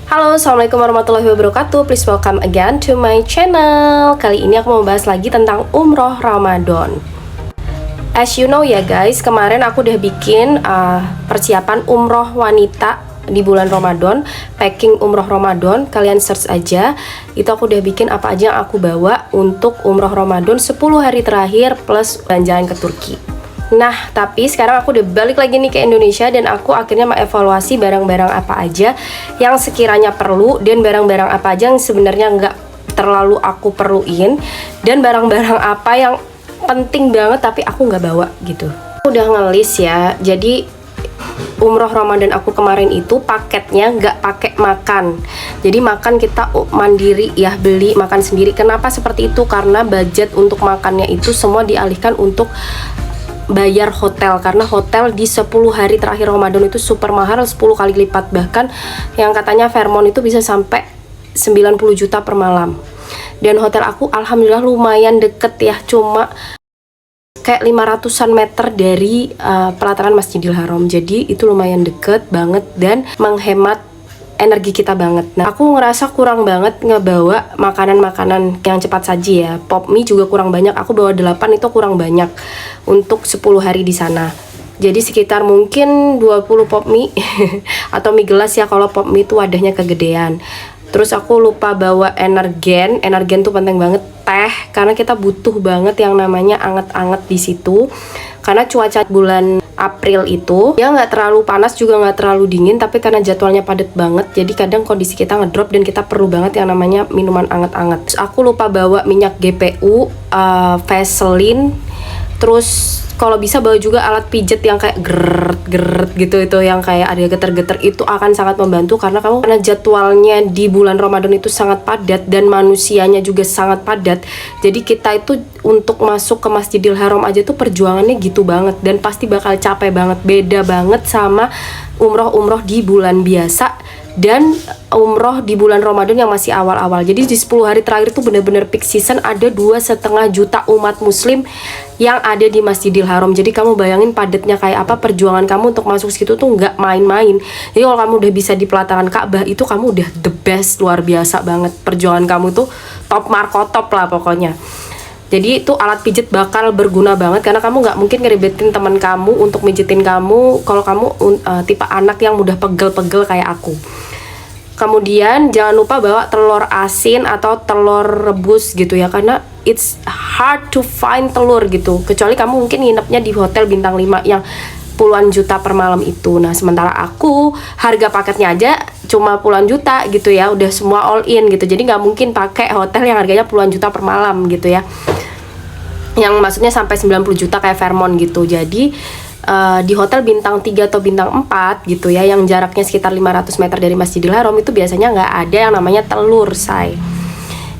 Halo, assalamualaikum warahmatullahi wabarakatuh. Please welcome again to my channel. Kali ini aku mau bahas lagi tentang umroh Ramadan. As you know ya guys, kemarin aku udah bikin persiapan umroh wanita di bulan Ramadan, packing umroh Ramadan. Kalian search aja, itu aku udah bikin apa aja yang aku bawa untuk umroh Ramadan 10 hari terakhir plus jalan-jalan ke Turki. Nah, tapi sekarang aku udah balik lagi nih ke Indonesia dan aku akhirnya mengevaluasi barang-barang apa aja yang sekiranya perlu dan barang-barang apa aja yang sebenarnya nggak terlalu aku perluin dan barang-barang apa yang penting banget tapi aku nggak bawa gitu. Aku udah ngelis ya, jadi umroh Ramadan aku kemarin itu paketnya nggak pakai makan. Jadi makan kita mandiri ya, beli makan sendiri. Kenapa seperti itu? Karena budget untuk makannya itu semua dialihkan untuk bayar hotel, karena hotel di 10 hari terakhir Ramadan itu super mahal, 10 kali lipat, bahkan yang katanya Fairmont itu bisa sampai 90 juta per malam. Dan hotel aku alhamdulillah lumayan deket ya, cuma kayak 500-an meter dari pelataran Masjidil Haram, jadi itu lumayan deket banget dan menghemat energi kita banget. Nah, aku ngerasa kurang banget ngebawa makanan-makanan yang cepat saji ya. Pop mie juga kurang banyak. Aku bawa 8 itu kurang banyak untuk 10 hari di sana. Jadi sekitar mungkin 20 pop mie atau mie gelas ya, kalau pop mie itu wadahnya kegedean. Terus aku lupa bawa energen. Energen tuh penting banget, teh, karena kita butuh banget yang namanya anget-anget di situ. Karena cuaca bulan April itu ya nggak terlalu panas juga nggak terlalu dingin, tapi karena jadwalnya padat banget, jadi kadang kondisi kita ngedrop dan kita perlu banget yang namanya minuman anget-anget. Aku lupa bawa minyak GPU, Vaseline, terus kalau bisa bawa juga alat pijet yang kayak geret gitu, itu yang kayak ada geter-geter, itu akan sangat membantu karena jadwalnya di bulan Ramadan itu sangat padat dan manusianya juga sangat padat. Jadi kita itu untuk masuk ke Masjidil Haram aja tuh perjuangannya gitu banget dan pasti bakal capek banget. Beda banget sama umroh-umroh di bulan biasa dan umroh di bulan Ramadan yang masih awal-awal. Jadi di 10 hari terakhir itu bener-bener peak season, ada 2,5 juta umat muslim yang ada di Masjidil Haram. Jadi kamu bayangin padatnya kayak apa, perjuangan kamu untuk masuk situ tuh nggak main-main. Jadi kalau kamu udah bisa di pelataran Ka'bah itu kamu udah the best, luar biasa banget. Perjuangan kamu tuh top marko top lah pokoknya. Jadi itu alat pijet bakal berguna banget karena kamu nggak mungkin ngeribetin teman kamu untuk mijitin kamu kalau kamu tipe anak yang mudah pegel-pegel kayak aku. Kemudian jangan lupa bawa telur asin atau telur rebus gitu ya, karena it's hard to find telur gitu, kecuali kamu mungkin nginepnya di hotel bintang 5 yang puluhan juta per malam itu. Nah sementara aku harga paketnya aja cuma puluhan juta gitu ya, udah semua all in gitu, jadi nggak mungkin pakai hotel yang harganya puluhan juta per malam gitu ya, yang maksudnya sampai 90 juta kayak Fairmont gitu. Jadi di hotel bintang 3 atau bintang 4 gitu ya, yang jaraknya sekitar 500 meter dari Masjidil Haram, itu biasanya nggak ada yang namanya telur, say.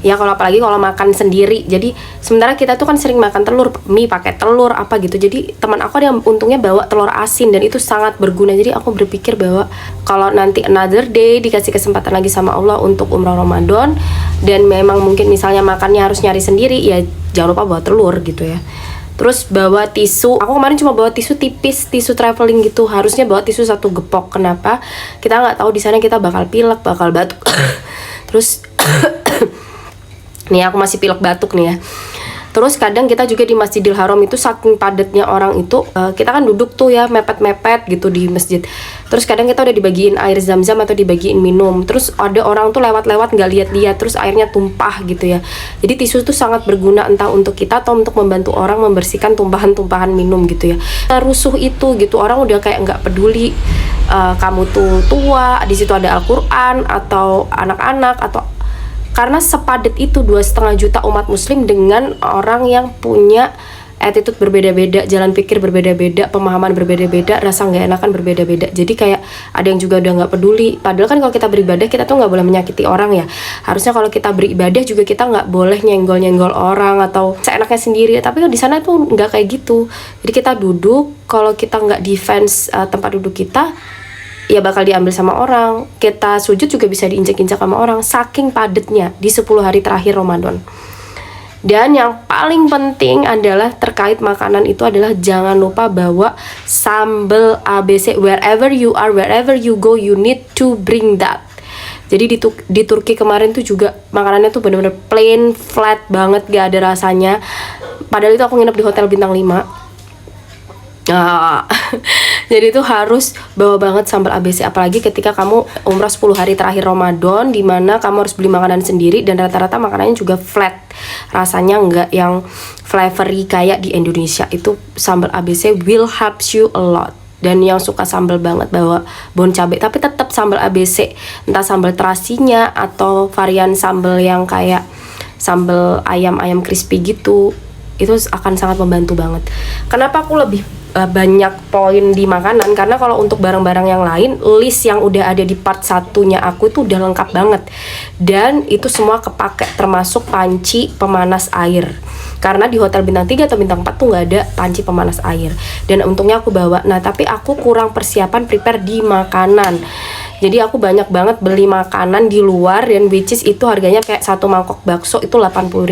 Ya kalau apalagi kalau makan sendiri. Jadi sementara kita tuh kan sering makan telur, mie pakai telur apa gitu. Jadi teman aku ada yang untungnya bawa telur asin dan itu sangat berguna. Jadi aku berpikir bahwa kalau nanti another day dikasih kesempatan lagi sama Allah untuk umrah Ramadan dan memang mungkin misalnya makannya harus nyari sendiri, ya jangan lupa bawa telur gitu ya. Terus bawa tisu. Aku kemarin cuma bawa tisu tipis, tisu traveling gitu. Harusnya bawa tisu 1 gepok. Kenapa? Kita nggak tahu di sana kita bakal pilek, bakal batuk. Terus nih aku masih pilek batuk nih ya. Terus kadang kita juga di Masjidil Haram itu saking padatnya orang itu, kita kan duduk tuh ya mepet-mepet gitu di masjid. Terus kadang kita udah dibagiin air zam-zam atau dibagiin minum, terus ada orang tuh lewat-lewat nggak lihat-lihat, terus airnya tumpah gitu ya. Jadi tisu itu sangat berguna entah untuk kita atau untuk membantu orang membersihkan tumpahan-tumpahan minum gitu ya. Nah, rusuh itu gitu, orang udah kayak nggak peduli kamu tuh tua, di situ ada Al-Quran atau anak-anak atau, karena sepadat itu 2,5 juta umat muslim dengan orang yang punya attitude berbeda-beda, jalan pikir berbeda-beda, pemahaman berbeda-beda, rasa nggak enakan berbeda-beda. Jadi kayak ada yang juga udah nggak peduli. Padahal kan kalau kita beribadah kita tuh nggak boleh menyakiti orang ya. Harusnya kalau kita beribadah juga kita nggak boleh nyenggol-nyenggol orang atau seenaknya sendiri. Tapi di sana tuh nggak kayak gitu. Jadi kita duduk, kalau kita nggak defense tempat duduk kita, ya bakal diambil sama orang. Kita sujud juga bisa diinjak-injak sama orang, saking padatnya di 10 hari terakhir Ramadan. Dan yang paling penting adalah terkait makanan itu adalah jangan lupa bawa sambal ABC. Wherever you are, wherever you go, you need to bring that. Jadi di Turki kemarin tuh juga makanannya tuh bener-bener plain, flat banget, gak ada rasanya. Padahal itu aku nginep di hotel bintang 5. Jadi itu harus bawa banget sambal ABC, apalagi ketika kamu umrah 10 hari terakhir Ramadan, dimana kamu harus beli makanan sendiri dan rata-rata makanannya juga flat, rasanya nggak yang flavory kayak di Indonesia. Itu sambal ABC will helps you a lot. Dan yang suka sambal banget bawa bon cabai, tapi tetap sambal ABC, entah sambal terasinya atau varian sambal yang kayak sambal ayam crispy gitu, itu akan sangat membantu banget. Kenapa aku lebih banyak poin di makanan? Karena kalau untuk barang-barang yang lain, list yang udah ada di part satunya aku itu udah lengkap banget, dan itu semua kepake, termasuk panci pemanas air. Karena di hotel bintang 3 atau bintang 4 tuh nggak ada panci pemanas air, dan untungnya aku bawa. Nah tapi aku kurang persiapan prepare di makanan, jadi aku banyak banget beli makanan di luar, dan which is itu harganya kayak satu mangkok bakso itu 80.000,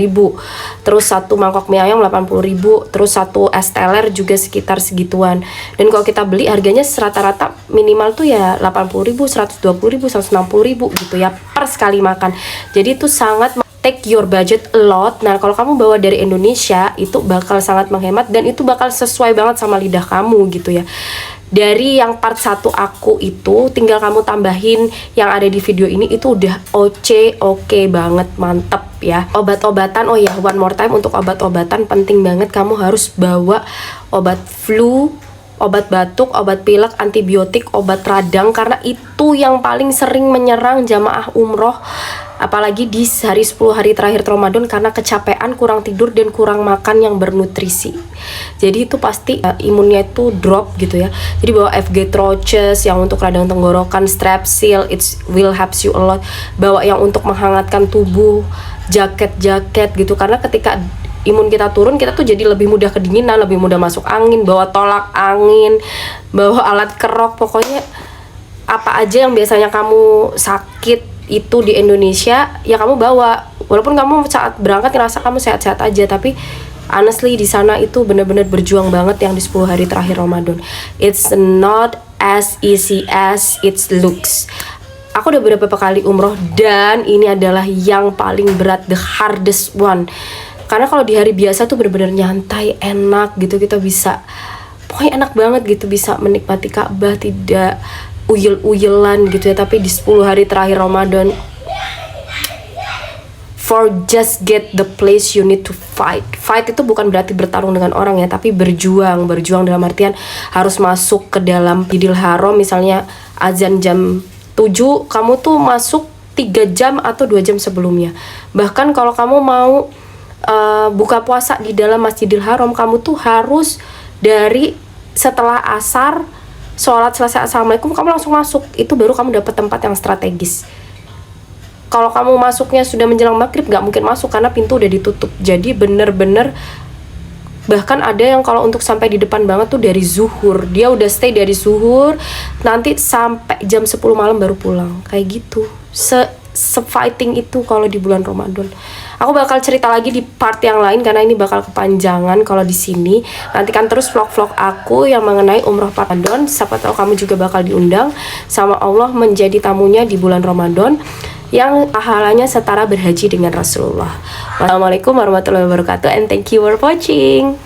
terus satu mangkok mie ayam 80.000, terus satu es teler juga sekitar segituan. Dan kalau kita beli harganya rata-rata minimal tuh ya 80.000, 120.000, 160.000 gitu ya per sekali makan. Jadi itu sangat take your budget a lot. Nah kalau kamu bawa dari Indonesia itu bakal sangat menghemat, dan itu bakal sesuai banget sama lidah kamu gitu ya. Dari yang part 1 aku itu tinggal kamu tambahin yang ada di video ini, itu udah oke banget, mantep ya. Obat-obatan, oh ya one more time, untuk obat-obatan penting banget kamu harus bawa obat flu, obat batuk, obat pilek, antibiotik, obat radang, karena itu yang paling sering menyerang jamaah umroh, apalagi di hari 10 hari terakhir Ramadan, karena kecapean, kurang tidur, dan kurang makan yang bernutrisi. Jadi itu pasti imunnya itu drop gitu ya. Jadi bawa FG Troches yang untuk radang tenggorokan, Strepsil, it will helps you a lot. Bawa yang untuk menghangatkan tubuh, jaket gitu, karena ketika imun kita turun, kita tuh jadi lebih mudah kedinginan, lebih mudah masuk angin. Bawa tolak angin, bawa alat kerok, pokoknya apa aja yang biasanya kamu sakit itu di Indonesia ya kamu bawa. Walaupun kamu saat berangkat ngerasa kamu sehat-sehat aja, tapi honestly di sana itu bener-bener berjuang banget yang di 10 hari terakhir Ramadan. It's not as easy as it looks. Aku udah beberapa kali umroh, dan ini adalah yang paling berat, the hardest one. Karena kalau di hari biasa tuh bener-bener nyantai, enak gitu, kita bisa, pokoknya enak banget gitu, bisa menikmati Ka'bah, tidak uyel-uyelan gitu ya. Tapi di 10 hari terakhir Ramadan, for just get the place you need to fight. Fight itu bukan berarti bertarung dengan orang ya, tapi berjuang dalam artian harus masuk ke dalam Masjidil Haram. Misalnya azan jam 7, kamu tuh masuk 3 jam atau 2 jam sebelumnya. Bahkan kalau kamu mau buka puasa di dalam Masjidil Haram, kamu tuh harus dari setelah asar, sholat selesai assalamualaikum, kamu langsung masuk. Itu baru kamu dapat tempat yang strategis. Kalau kamu masuknya sudah menjelang maghrib, nggak mungkin masuk karena pintu udah ditutup. Jadi bener-bener, bahkan ada yang kalau untuk sampai di depan banget tuh dari zuhur, dia udah stay dari zuhur, nanti sampai jam 10 malam baru pulang. Kayak gitu, se-fighting itu kalau di bulan Ramadan. Aku bakal cerita lagi di part yang lain karena ini bakal kepanjangan kalau di sini. Nantikan terus vlog-vlog aku yang mengenai umroh Ramadan. Siapa tahu kamu juga bakal diundang sama Allah menjadi tamunya di bulan Ramadan yang pahalanya setara berhaji dengan Rasulullah. Wassalamualaikum warahmatullahi wabarakatuh, and thank you for watching.